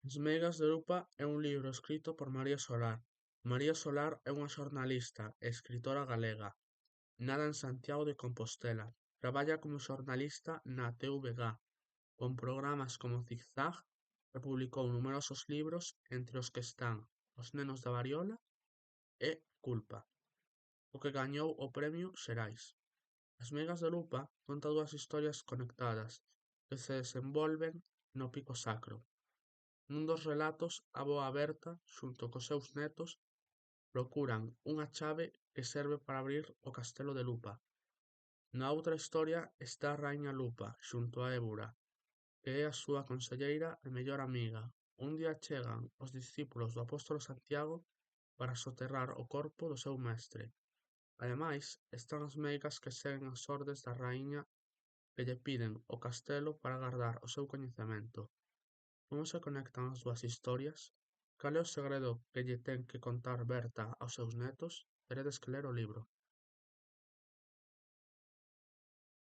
As meigas de lupa é un libro escrito por María Solar. María Solar é unha xornalista e escritora galega, nada en Santiago de Compostela. Traballa como xornalista na TVG, con programas como Zigzag, e publicou numerosos libros entre os que están Os nenos da variola e Culpa, o que gañou o Premio Xerais. As meigas de lupa conta dúas historias conectadas que se desenvolven no Pico Sacro. Nun dos relatos, a avoa Berta, xunto cos seus netos, procuran unha chave que serve para abrir o castelo de Lupa. Na outra historia está a raíña Lupa xunto a Ébura, que é a súa conselleira e mellor amiga. Un día chegan os discípulos do apóstolo Santiago para soterrar o corpo do seu mestre. Ademais, están as meigas que seguen as ordes da raíña que lle piden o castelo para gardar o seu coñecemento. Como se conectan as dúas historias? Cal é o segredo que lle ten que contar Berta aos seus netos? Teredes que ler o libro.